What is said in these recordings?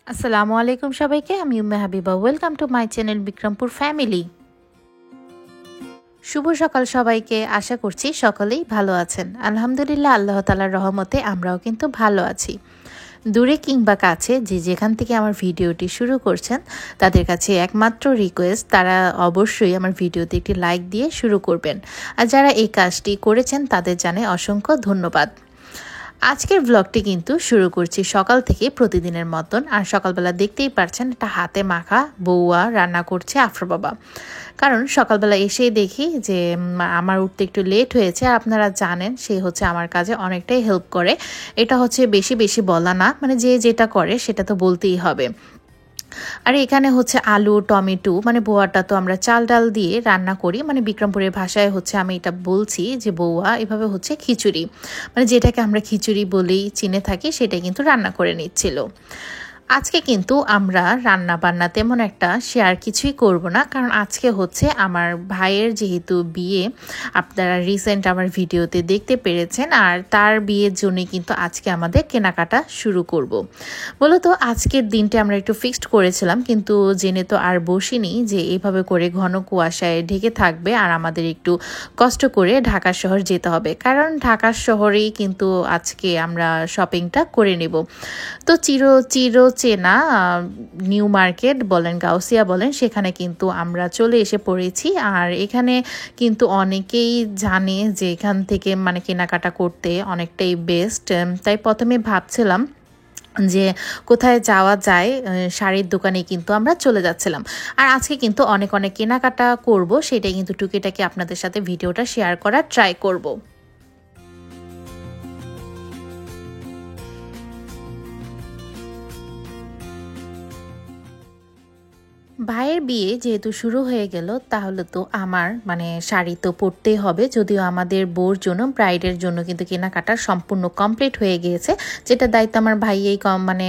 আসসালামু আলাইকুম সবাইকে। আমি Umme Habiba. Welcome to my channel Bikrampur family. শুভ সকাল সবাইকে। আশা করছি সকলেই ভালো আছেন। আলহামদুলিল্লাহ, আল্লাহ তাআলার রহমতে আমরাও কিন্তু ভালো আছি। দূরে কিংবা কাছে যে যেখান থেকে আমার ভিডিওটি শুরু করছেন তাদের কাছে একমাত্র রিকোয়েস্ট, তারা অবশ্যই আমার ভিডিওতে একটি লাইক দিয়ে শুরু করবেন। আর যারা এই কাজটি করেছেন তাদের জানাই অসংখ্য ধন্যবাদ। আজকের ব্লগটি কিন্তু শুরু করছি সকাল থেকে প্রতিদিনের মতন। আর সকালবেলা দেখতেই পারছেন একটা হাতে মাখা বউয়া রান্না করছে আফরা বাবা। কারণ সকালবেলা এসেই দেখি যে আমার উঠতে একটু লেট হয়েছে। আপনারা জানেন সে হচ্ছে আমার কাজে অনেকটাই হেল্প করে। এটা হচ্ছে বেশি বেশি বলা না, মানে যে যেটা করে সেটা তো বলতেই হবে। আর এখানে হচ্ছে আলু টমেটো, মানে বোয়াটা তো আমরা চাল ডাল দিয়ে রান্না করি, মানে বিক্রমপুরের ভাষায় হচ্ছে আমি এটা বলছি যে বউয়া এভাবে হচ্ছে খিচুড়ি, মানে যেটাকে আমরা খিচুড়ি বলেই চিনে থাকি, সেটা কিন্তু রান্না করে নিচ্ছিল। আজকে কিন্তু আমরা রান্না বান্না তেমন একটা শেয়ার কিছুই করব না, কারণ আজকে হচ্ছে আমার ভাইয়ের যেহেতু বিয়ে, আপনারা রিসেন্ট আমার ভিডিওতে দেখতে পেরেছেন। আর তার বিয়ের জন্য কিন্তু আজকে আমাদের কেনাকাটা শুরু করব। বলো তো আজকের দিনটা আমরা একটু ফিক্সড করেছিলাম, কিন্তু জেনে তো আর বসিনি যে এইভাবে করে ঘন কুয়াশায় ঢেকে থাকবে আর আমাদের একটু কষ্ট করে ঢাকা শহর যেতে হবে, কারণ ঢাকা শহরেই কিন্তু আজকে আমরা শপিংটা করে নেব। তো চির চেনা নিউ মার্কেট বলেন, গাউসিয়া বলেন, সেখানে কিন্তু আমরা চলে এসে পড়েছি। আর এখানে কিন্তু অনেকেই জানে যে এখান থেকে মানে কেনাকাটা করতে অনেকটাই বেস্ট। তাই প্রথমে ভাবছিলাম যে কোথায় যাওয়া যায়, শাড়ির দোকানে কিন্তু আমরা চলে যাচ্ছিলাম। আর আজকে কিন্তু অনেক অনেক কেনাকাটা করব, সেটাই কিন্তু টুকিটাকি আপনাদের সাথে ভিডিওটা শেয়ার করার ট্রাই করব। ভাইয়ের বিয়ে যেহেতু শুরু হয়ে গেল, তাহলে তো আমার মানে শাড়ি তো পরতেই হবে। যদিও আমাদের বোর জন্য, ব্রাইডের জন্য কিন্তু কেনাকাটা সম্পূর্ণ কমপ্লিট হয়ে গিয়েছে, যেটা দায়িত্ব আমার ভাইয়েই মানে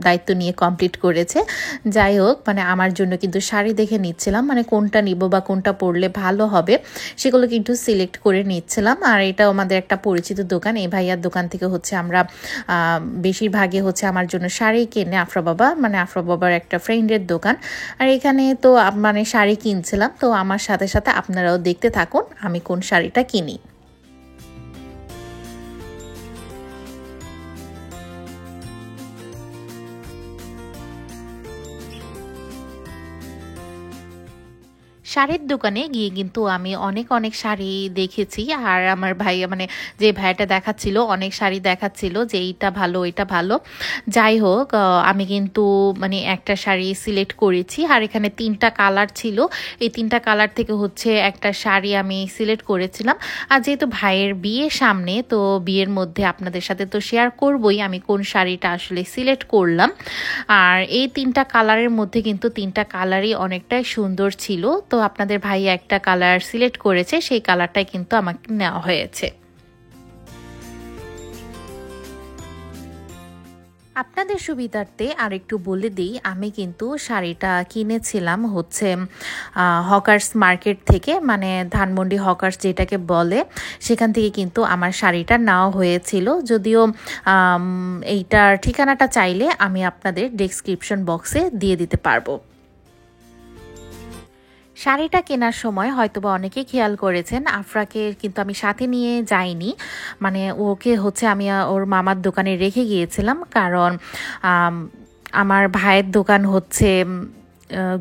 দায়িত্ব নিয়ে কমপ্লিট করেছে। যাই হোক, মানে আমার জন্য কিন্তু শাড়ি দেখে নিচ্ছিলাম, মানে কোনটা নিব বা কোনটা পরলে ভালো হবে সেগুলো কিন্তু সিলেক্ট করে নিচ্ছিলাম। আর এটা আমাদের একটা পরিচিত দোকান, এই ভাইয়ার দোকান থেকে হচ্ছে আমরা বেশিরভাগই হচ্ছে আমার জন্য শাড়ি কেনে আফরা বাবা, মানে আফরা বাবার একটা ফ্রেন্ডের দোকান। আর এখানে তো মানে শাড়ি কিনছিলাম, তো আমার সাথে সাথে আপনারাও দেখতে থাকুন আমি কোন শাড়িটা কিনি। শাড়ির দোকানে গিয়ে কিন্তু আমি অনেক অনেক শাড়ি দেখেছি। আর আমার ভাই মানে যে ভাইয়াটা দেখাচ্ছিল, অনেক শাড়ি দেখাচ্ছিল যে এইটা ভালো এটা ভালো। যাই হোক, আমি কিন্তু মানে একটা শাড়ি সিলেক্ট করেছি। আর এখানে তিনটা কালার ছিল, এই তিনটা কালার থেকে হচ্ছে একটা শাড়ি আমি সিলেক্ট করেছিলাম। আর যেহেতু ভাইয়ের বিয়ে সামনে, তো বিয়ের মধ্যে আপনাদের সাথে তো শেয়ার করবই আমি কোন শাড়িটা আসলে সিলেক্ট করলাম। আর এই তিনটা কালারের মধ্যে কিন্তু তিনটা কালারই অনেকটাই সুন্দর ছিল। তো আপনাদের ভাই একটা কালার সিলেক্ট করেছে, সেই কালারটাই কিন্তু আমাকে নেওয়া হয়েছে। আপনাদের সুবিধার্থে আর একটু বলে দিই, আমি কিন্তু শাড়িটা কিনেছিলাম হচ্ছে হকার্স মার্কেট থেকে, মানে ধানমন্ডি হকার্স যেটাকে বলে, সেখান থেকে কিন্তু আমার শাড়িটা নেওয়া হয়েছিল। যদিও এইটার ঠিকানাটা চাইলে আমি আপনাদের ডেসক্রিপশন বক্সে দিয়ে দিতে পারবো। শাড়িটা কেনার সময় হয়তোবা অনেকেই খেয়াল করেছেন, আফরাকে কিন্তু আমি সাথে নিয়ে যাইনি, মানে ওকে হচ্ছে আমি ওর মামার দোকানে রেখে গিয়েছিলাম। কারণ আমার ভাইয়ের দোকান হচ্ছে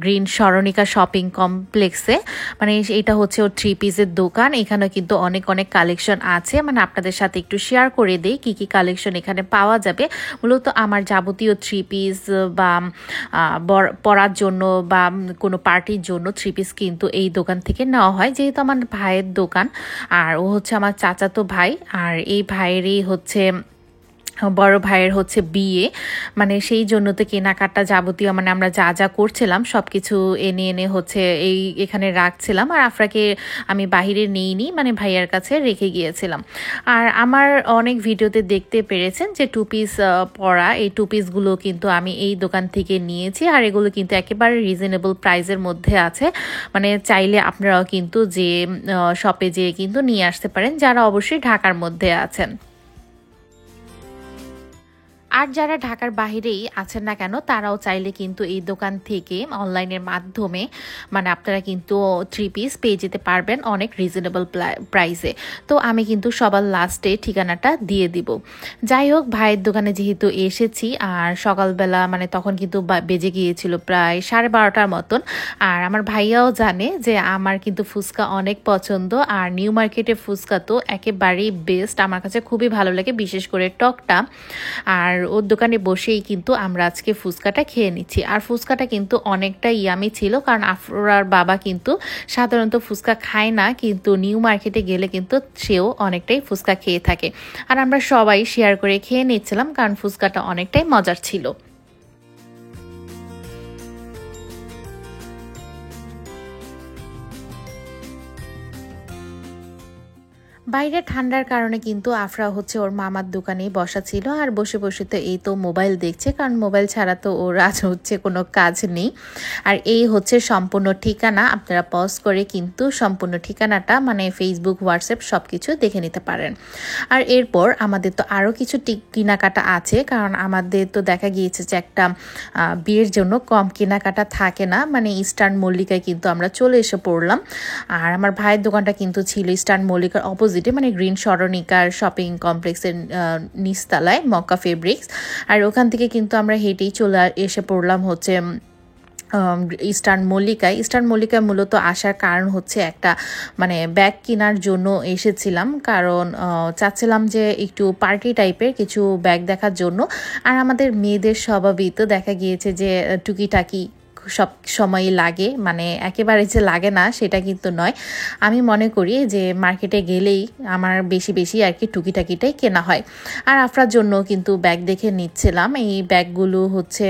গ্রিন সরণিকা শপিং কমপ্লেক্সে, মানে এটা হচ্ছে ওর থ্রি পিসের দোকান। এখানে কিন্তু অনেক অনেক কালেকশন আছে, মানে আপনাদের সাথে একটু শেয়ার করে দেই কি কি কালেকশন এখানে পাওয়া যাবে। মূলত আমার যাবতীয় থ্রি পিস বা পরার জন্য বা কোনো পার্টির জন্য থ্রি পিস কিন্তু এই দোকান থেকে নেওয়া হয়, যেহেতু আমার ভাইয়ের দোকান। আর ও হচ্ছে আমার চাচাতো ভাই, আর এই ভাইয়েরই হচ্ছে বড় ভাইয়ের হচ্ছে বিয়ে, মানে সেই জন্য তো কেনাকাটা যাবতীয় মানে আমরা যা যা করছিলাম সব কিছু এনে এনে হচ্ছে এখানে রাখছিলাম। আর আফরাকে আমি বাহিরে নিইনি, মানে ভাইয়ার কাছে রেখে গিয়েছিলাম। আর আমার অনেক ভিডিওতে দেখতে পেরেছেন যে টু পিস পরা, এই টু পিসগুলো কিন্তু আমি এই দোকান থেকে নিয়েছি। আর এগুলো কিন্তু একেবারে রিজনেবল প্রাইসের মধ্যে আছে, মানে চাইলে আপনারাও কিন্তু যে শপে যেয়ে কিন্তু নিয়ে আসতে পারেন, যারা অবশ্যই ঢাকার মধ্যে আছেন। আর যারা ঢাকার বাহিরেই আছেন না কেন তারাও চাইলে কিন্তু এই দোকান থেকে অনলাইনের মাধ্যমে মানে আপনারা কিন্তু 3 পিস পেয়ে যেতে পারবেন অনেক রিজনেবল প্রাইসে। তো আমি কিন্তু সবার লাস্টে ঠিকানাটা দিয়ে দিব। যাই হোক, ভাইয়ের দোকানে যেহেতু এসেছি আর সকালবেলা মানে তখন কিন্তু বেজে গিয়েছিল প্রায় 12:30টার মতন। আর আমার ভাইয়াও জানে যে আমার কিন্তু ফুচকা অনেক পছন্দ, আর নিউ মার্কেটের ফুচকা তো একেবারেই বেস্ট, আমার কাছে খুবই ভালো লাগে, বিশেষ করে টকটা। আর ওর দোকানে বসেই কিন্তু আমরা আজকে ফুচকাটা খেয়ে নিচ্ছি। আর ফুচকাটা কিন্তু অনেকটা ইয়ামি ছিল, কারণ আফরার বাবা কিন্তু সাধারণত ফুচকা খায় না, কিন্তু নিউ মার্কেটে গেলে কিন্তু সেও অনেকটাই ফুচকা খেয়ে থাকে। আর আমরা সবাই শেয়ার করে খেয়ে নিচ্ছিলাম, কারণ ফুচকাটা অনেকটাই মজার ছিল। বাইরে ঠান্ডার কারণে কিন্তু আফরা হচ্ছে ওর মামার দোকানেই বসা ছিল, আর বসে বসে তো এই তো মোবাইল দেখছে, কারণ মোবাইল ছাড়া তো ওর আজ হচ্ছে কোনো কাজ নেই। আর এই হচ্ছে সম্পূর্ণ ঠিকানা, আপনারা পজ করে কিন্তু সম্পূর্ণ ঠিকানাটা মানে ফেসবুক, হোয়াটসঅ্যাপ সব কিছু দেখে নিতে পারেন। আর এরপর আমাদের তো আরও কিছু কেনাকাটা আছে, কারণ আমাদের তো দেখা গিয়েছে যে একটা বিয়ের জন্য কম কেনাকাটা থাকে না, মানে ইস্টার্ন মল্লিকায় কিন্তু আমরা চলে এসে পড়লাম। আর আমার ভাইয়ের দোকানটা কিন্তু ছিল ইস্টার্ন মল্লিকার অপোজিটে, মানে গ্রিন সরণিকার শপিং কমপ্লেক্সের নিচতলায় মক্কা ফেব্রিক্স। আর ওখান থেকে কিন্তু আমরা হেঁটেই চলে এসে পড়লাম হচ্ছে ইস্টার্ন মল্লিকায়। ইস্টার্ন মল্লিকায় মূলত আসার কারণ হচ্ছে একটা মানে ব্যাগ কেনার জন্য এসেছিলাম, কারণ চাচ্ছিলাম যে একটু পার্টি টাইপের কিছু ব্যাগ দেখার জন্য। আর আমাদের মেয়েদের স্বভাবই তো দেখা গিয়েছে যে টুকিটাকি সব সময় লাগে, মানে একেবারে যে লাগে না সেটা কিন্তু নয়। আমি মনে করি যে মার্কেটে গেলেই আমার বেশি বেশি আর কি টুকিটাকিটাই কেনা হয়। আর আফরার জন্য কিন্তু ব্যাগ দেখে নিচ্ছিলাম। এই ব্যাগগুলো হচ্ছে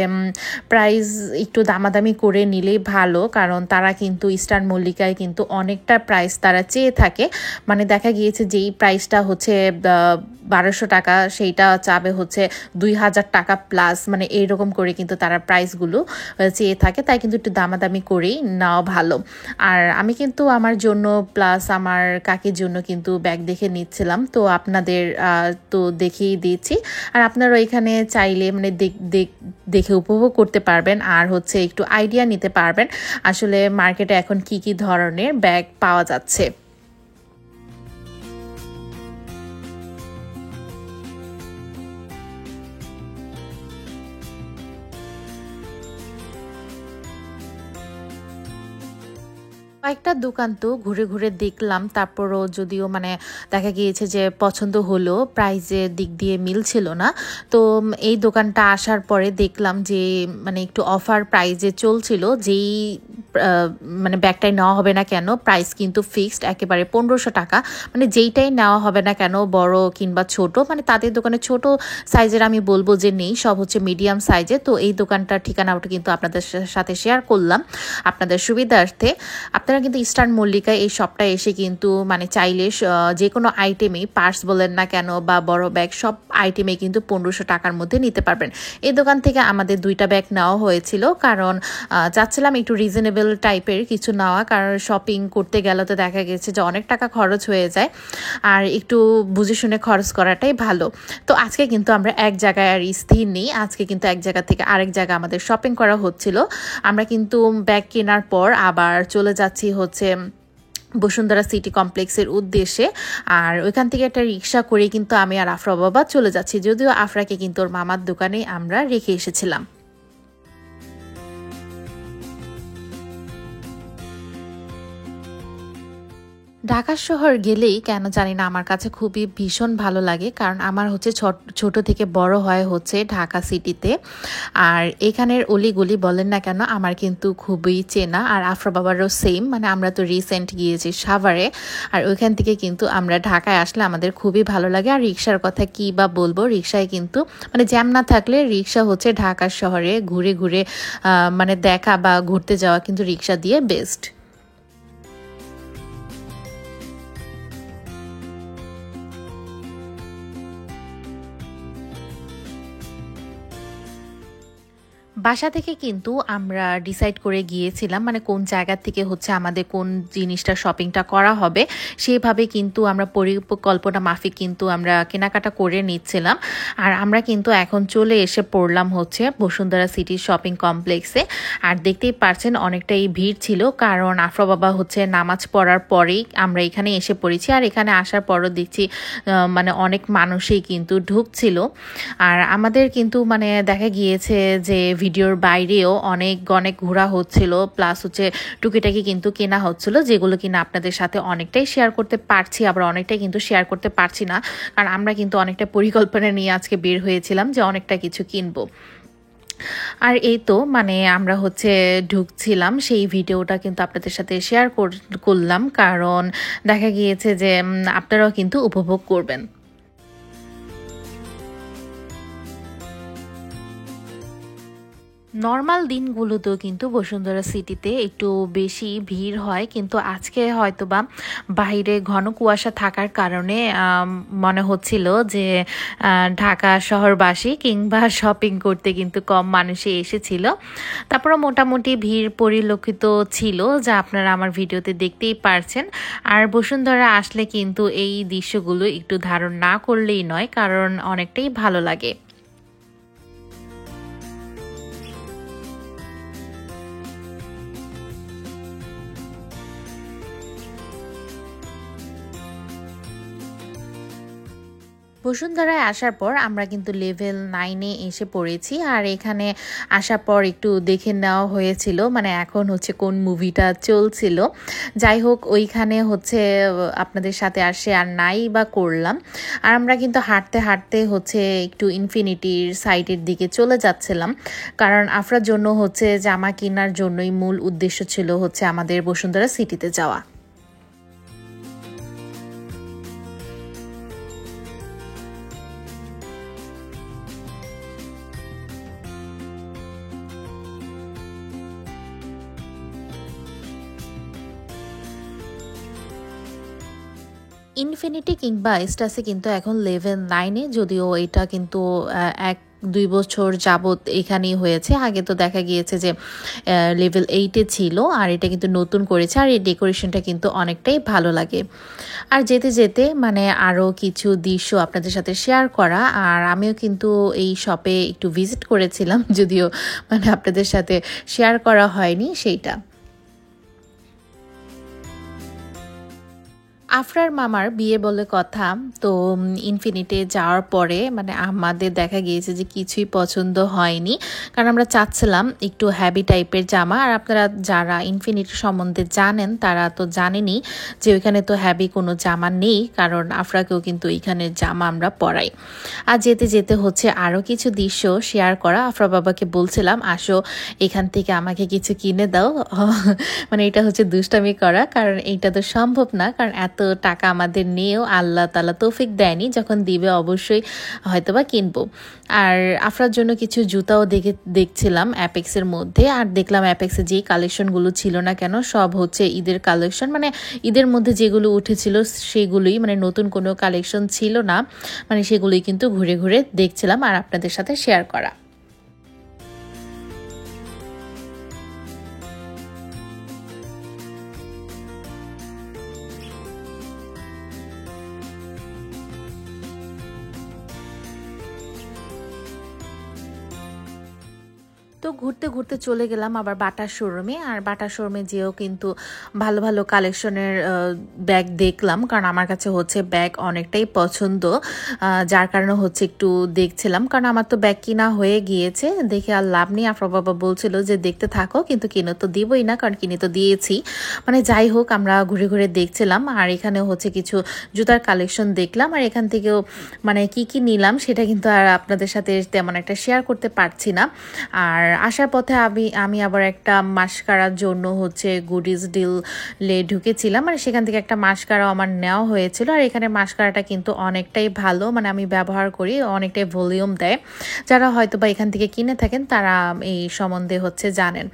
প্রাইস একটু দামাদামি করে নিলেই ভালো, কারণ তারা কিন্তু ইস্টার্ন মল্লিকায় কিন্তু অনেকটা প্রাইস তারা চেয়ে থাকে। মানে দেখা গিয়েছে যেই প্রাইসটা হচ্ছে 1200 টাকা, সেইটা চাবে হচ্ছে 2000 টাকা প্লাস, মানে এইরকম করে কিন্তু তারা প্রাইসগুলো চেয়ে থাকে। তাই কিন্তু একটু দামাদামি করেই নেওয়া ভালো। আর আমি কিন্তু আমার জন্য প্লাস আমার কাকির জন্য কিন্তু ব্যাগ দেখে নিচ্ছিলাম, তো আপনাদের তো দেখেই দিয়েছি। আর আপনারা এখানে চাইলে মানে দেখে উপভোগ করতে পারবেন, আর হচ্ছে একটু আইডিয়া নিতে পারবেন আসলে মার্কেটে এখন কি কি ধরনের ব্যাগ পাওয়া যাচ্ছে। কয়েকটা দোকান তো ঘুরে ঘুরে দেখলাম, তারপরও যদিও মানে দেখা গিয়েছে যে পছন্দ হলো, প্রাইজের দিক দিয়ে মিল ছিল না। তো এই দোকানটা আসার পরে দেখলাম যে মানে একটু অফার প্রাইজে চলছিল, যেই মানে ব্যাগটাই নেওয়া হবে না কেন প্রাইস কিন্তু ফিক্সড একেবারে 1500 টাকা। মানে যেইটাই নেওয়া হবে না কেন, বড় কিংবা ছোট, মানে তাদের দোকানে ছোট সাইজের আমি বলবো যে নেই, সব হচ্ছে মিডিয়াম সাইজে। তো এই দোকানটার ঠিকানাটা কিন্তু আপনাদের সাথে শেয়ার করলাম আপনাদের সুবিধার্থে। আপনারা কিন্তু ইস্টার্ন মল্লিকায় এই শপটা এসে কিন্তু মানে চাইলে যে কোনো আইটেমেই, পার্স বলেন না কেন বা বড় ব্যাগ, সব আইটেমে কিন্তু 1500 টাকার মধ্যে নিতে পারবেন। এই দোকান থেকে আমাদের 2টা ব্যাগ নেওয়া হয়েছিল, কারণ চাচ্ছিলাম একটু রিজনেবল টাইপের কিছু নেওয়া, কারণ শপিং করতে গেলে তো দেখা গেছে যে অনেক টাকা খরচ হয়ে যায়, আর একটু বুঝে শুনে খরচ করাটাই ভালো। তো আজকে কিন্তু আমরা এক জায়গায় আর স্থির নেই, আজকে কিন্তু এক জায়গা থেকে আরেক জায়গা আমাদের শপিং করা হচ্ছিল। আমরা কিন্তু ব্যাগ কেনার পর আবার চলে যাচ্ছি হচ্ছে বসুন্ধরা সিটি কমপ্লেক্সের উদ্দেশ্যে। আর ওইখান থেকে একটা রিক্সা করে কিন্তু আমি আর আফরা বাবা চলে যাচ্ছি, যদিও আফরাকে কিন্তু ওর মামার দোকানে আমরা রেখে এসেছিলাম। ঢাকা শহর গেলেই কেন জানি না আমার কাছে খুবই ভীষণ ভালো লাগে, কারণ আমার হচ্ছে ছোট থেকে বড় হয় হচ্ছে ঢাকা সিটিতে। আর এখানের অলিগলি বলেন না কেন আমার কিন্তু খুবই চেনা, আর আফরা বাবারও সেম। মানে আমরা তো রিসেন্ট গিয়েছি সাভারে, আর ওইখান থেকে কিন্তু আমরা ঢাকায় আসলে আমাদের খুবই ভালো লাগে। আর রিক্সার কথা কি বা বলবো, রিক্সায় কিন্তু মানে জ্যাম না থাকলে রিক্সা হচ্ছে ঢাকা শহরে ঘুরে ঘুরে মানে দেখা বা ঘুরতে যাওয়া কিন্তু রিক্সা দিয়ে বেস্ট। বাসা থেকে কিন্তু আমরা ডিসাইড করে গিয়েছিলাম, মানে কোন জায়গা থেকে হচ্ছে আমাদের কোন জিনিসটা শপিংটা করা হবে সেইভাবে কিন্তু আমরা পরিকল্পনা মাফিক কিন্তু আমরা কেনাকাটা করে নিচ্ছিলাম। আর আমরা কিন্তু এখন চলে এসে পড়লাম হচ্ছে বসুন্ধরা সিটি শপিং কমপ্লেক্সে। আর দেখতেই পারছেন অনেকটাই ভিড় ছিল, কারণ আফরা বাবা হচ্ছে নামাজ পড়ার পরেই আমরা এখানে এসে পড়েছি। আর এখানে আসার পরও দেখছি মানে অনেক মানুষই কিন্তু ঢুকছিল। আর আমাদের কিন্তু মানে দেখা গিয়েছে যে ভিডিওর বাইরেও অনেক অনেক ঘোরা হচ্ছিল, প্লাস হচ্ছে টুকিটাকি কিন্তু কেনা হচ্ছিল, যেগুলো কিনা আপনাদের সাথে অনেকটাই শেয়ার করতে পারছি, আবার অনেকটাই কিন্তু শেয়ার করতে পারছি না, কারণ আমরা কিন্তু অনেকটা পরিকল্পনা নিয়ে আজকে বের হয়েছিলাম যে অনেকটা কিছু কিনবো। আর এই তো মানে আমরা হচ্ছে ঢুকছিলাম, সেই ভিডিওটা কিন্তু আপনাদের সাথে শেয়ার করলাম, কারণ দেখা গিয়েছে যে আপনারাও কিন্তু উপভোগ করবেন। নর্মাল দিনগুলোতেও কিন্তু বসুন্ধরা সিটিতে একটু বেশি ভিড় হয়, কিন্তু আজকে হয়তোবা বাইরে ঘন কুয়াশা থাকার কারণে মনে হচ্ছিল যে ঢাকা শহরবাসী কিংবা শপিং করতে কিন্তু কম মানুষই এসেছিল। তারপরে মোটামুটি ভিড় পরিলক্ষিত ছিল, যা আপনারা আমার ভিডিওতে দেখতেই পারছেন। আর বসুন্ধরা আসলে কিন্তু এই দৃশ্যগুলো একটু ধারণ না করলেই নয়, কারণ অনেকটাই ভালো লাগে। বসুন্ধরায় আসার পর আমরা কিন্তু লেভেল 9-এ এসে পড়েছি। আর এখানে আসার পর একটু দেখে নেওয়া হয়েছিল, মানে এখন হচ্ছে কোন মুভিটা চলছিল। যাই হোক, ওইখানে হচ্ছে আপনাদের সাথে আর শেয়ার নাই বা করলাম। আর আমরা কিন্তু হাঁটতে হাঁটতে হচ্ছে একটু ইনফিনিটির সাইডের দিকে চলে যাচ্ছিলাম, কারণ আফরার জন্য হচ্ছে জামা কেনার জন্যই মূল উদ্দেশ্য ছিল হচ্ছে আমাদের বসুন্ধরা সিটিতে যাওয়া। ইনফিনিটি কিংবা স্টাসে কিন্তু এখন লেভেল 9-এ, যদিও এটা কিন্তু 1-2 বছর যাবত এখানেই হয়েছে। আগে তো দেখা গিয়েছে যে লেভেল 8-এ ছিল, আর এটা কিন্তু নতুন করেছে। আর এই ডেকোরেশনটা কিন্তু অনেকটাই ভালো লাগে। আর যেতে যেতে মানে আরও কিছু দৃশ্য আপনাদের সাথে শেয়ার করা, আর আমিও কিন্তু এই শপে একটু ভিজিট করেছিলাম, যদিও মানে আপনাদের সাথে শেয়ার করা হয়নি সেইটা। আফরার মামার বিয়ে বলে কথা, তো ইনফিনিটে যাওয়ার পরে মানে আমাদের দেখা গিয়েছে যে কিছুই পছন্দ হয়নি, কারণ আমরা চাচ্ছিলাম একটু হ্যাভি টাইপের জামা। আর আপনারা যারা ইনফিনিটি সম্বন্ধে জানেন তারা তো জানেনই যে ওইখানে তো হ্যাভি কোনো জামা নেই, কারণ আফরাকেও কিন্তু ওইখানে জামা আমরা পরাই। আর যেতে যেতে হচ্ছে আরও কিছু দৃশ্য শেয়ার করা। আফরা বাবাকে বলছিলাম আসো এখান থেকে আমাকে কিছু কিনে দাও, মানে এটা হচ্ছে দুষ্টামি করা, কারণ এইটা তো সম্ভব না, কারণ এত টাকা আমাদের নিয়েও আল্লাহ তাআলা তৌফিক দেয়নি, যখন দিবে অবশ্যই হয়তোবা কিনবো। আর আফরার জন্য কিছু জুতাও দেখছিলাম অ্যাপেক্সের মধ্যে, আর দেখলাম অ্যাপেক্সে যেই কালেকশনগুলো ছিল না কেন সব হচ্ছে ঈদের কালেকশন, মানে ঈদের মধ্যে যেগুলো উঠেছিল সেগুলোই, মানে নতুন কোনো কালেকশন ছিল না, মানে সেগুলোই কিন্তু ঘুরে ঘুরে দেখছিলাম আর আপনাদের সাথে শেয়ার করা। তো ঘুরতে ঘুরতে চলে গেলাম আবার বাটার শোরুমে। আর বাটার শোরুমে যেও কিন্তু ভালো ভালো কালেকশনের ব্যাগ দেখলাম, কারণ আমার কাছে হচ্ছে ব্যাগ অনেকটাই পছন্দ, যার কারণে হচ্ছে একটু দেখছিলাম, কারণ আমার তো ব্যাগ কিনা হয়ে গিয়েছে, দেখে আর লাভ নেই। আফরা বাবা বলছিল যে দেখতে থাকো, কিন্তু কিনে তো দিবই না, কারণ কিনে তো দিয়েছি। মানে যাই হোক, আমরা ঘুরে ঘুরে দেখছিলাম। আর এখানে হচ্ছে কিছু জুতার কালেকশন দেখলাম, আর এখান থেকেও মানে কি কি নিলাম সেটা কিন্তু আর আপনাদের সাথে তেমন একটা শেয়ার করতে পারছি না। আর আসার পথে আমি আবার একটা মাস্কারার জন্য হচ্ছে গুডিজ ডিলে ঢুকেছিলাম, মানে সেখান থেকে একটা মাস্কারা আমার নেওয়া হয়েছিল। আর এখানে মাস্কারাটা কিন্তু অনেকটাই ভালো, মানে আমি ব্যবহার করি, অনেকটাই ভলিউম দেয়। যারা হয়তো বা এখান থেকে কিনে থাকেন তারা এই সম্বন্ধে হচ্ছে জানেন।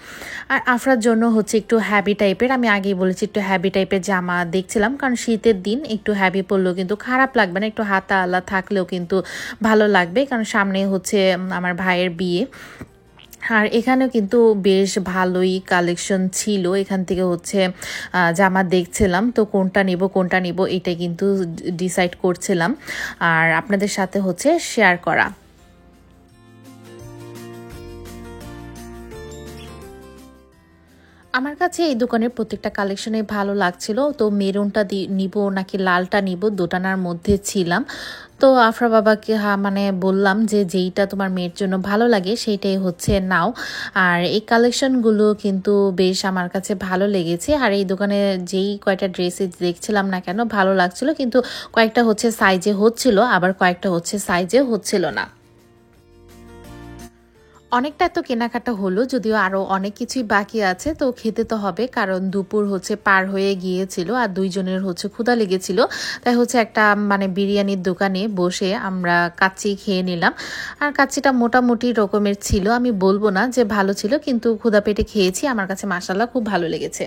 আর আফরার জন্য হচ্ছে একটু হ্যাভি টাইপের, আমি আগেই বলেছি একটু হ্যাভি টাইপের জামা দেখছিলাম, কারণ শীতের দিন একটু হ্যাভি পরলেও কিন্তু খারাপ লাগবে না, একটু হাতা আলা থাকলেও কিন্তু ভালো লাগবে, কারণ সামনে হচ্ছে আমার ভাইয়ের বিয়ে। আর এখানেও কিন্তু বেশ ভালোই কালেকশন ছিল। এখান থেকে হচ্ছে জামা দেখছিলাম, তো কোনটা নিব এটা কিন্তু ডিসাইড করছিলাম আর আপনাদের সাথে হচ্ছে শেয়ার করা। আমার কাছে এই দোকানের প্রত্যেকটা কালেকশনে ভালো লাগছিল, তো মেরুনটা নিব নাকি লালটা নিব দোটানার মধ্যে ছিলাম। তো আফরা বাবাকে মানে বললাম যে যেইটা তোমার মেয়ের জন্য ভালো লাগে সেইটাই হচ্ছে নাও। আর এই কালেকশনগুলো কিন্তু বেশ আমার কাছে ভালো লেগেছে। আর এই দোকানে যেই কয়টা ড্রেসে দেখছিলাম না কেন ভালো লাগছিল, কিন্তু কয়েকটা হচ্ছে সাইজে হচ্ছিল, আবার কয়েকটা হচ্ছে সাইজে হচ্ছিল না। অনেকটা তো কেনাকাটা হলো, যদিও আরও অনেক কিছুই বাকি আছে, তো খেতে তো হবে কারণ দুপুর হচ্ছে পার হয়ে গিয়েছিল আর দুইজনের হচ্ছে ক্ষুধা লেগেছিল। তাই হচ্ছে একটা মানে বিরিয়ানির দোকানে বসে আমরা কাচ্চি খেয়ে নিলাম। আর কাচ্চিটা মোটামুটি রকমের ছিল, আমি বলবো না যে ভালো ছিল, কিন্তু ক্ষুধা পেটে খেয়েছি, আমার কাছে মাশাআল্লাহ খুব ভালো লেগেছে।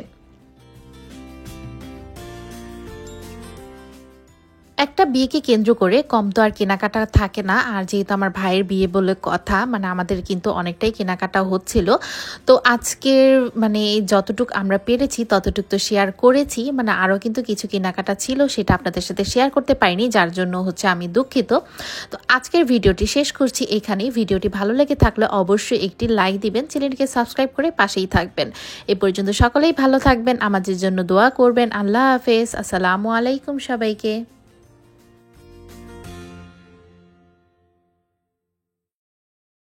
একটা বিয়েকে কেন্দ্র করে কম তো আর কেনাকাটা থাকে না। আর যেহেতু আমার ভাইয়ের বিয়ে বলে কথা, মানে আমাদের কিন্তু অনেকটাই কেনাকাটা হচ্ছিল। তো আজকের মানে যতটুক আমরা পেরেছি ততটুক তো শেয়ার করেছি, মানে আরও কিন্তু কিছু কেনাকাটা ছিল সেটা আপনাদের সাথে শেয়ার করতে পারিনি, যার জন্য হচ্ছে আমি দুঃখিত। তো আজকের ভিডিওটি শেষ করছি এখানেই। ভিডিওটি ভালো লেগে থাকলে অবশ্যই একটি লাইক দিবেন, চ্যানেলটিকে সাবস্ক্রাইব করে পাশেই থাকবেন। এ পর্যন্ত সকলেই ভালো থাকবেন, আমাদের জন্য দোয়া করবেন। আল্লাহ হাফেজ, আসসালামু আলাইকুম সবাইকে।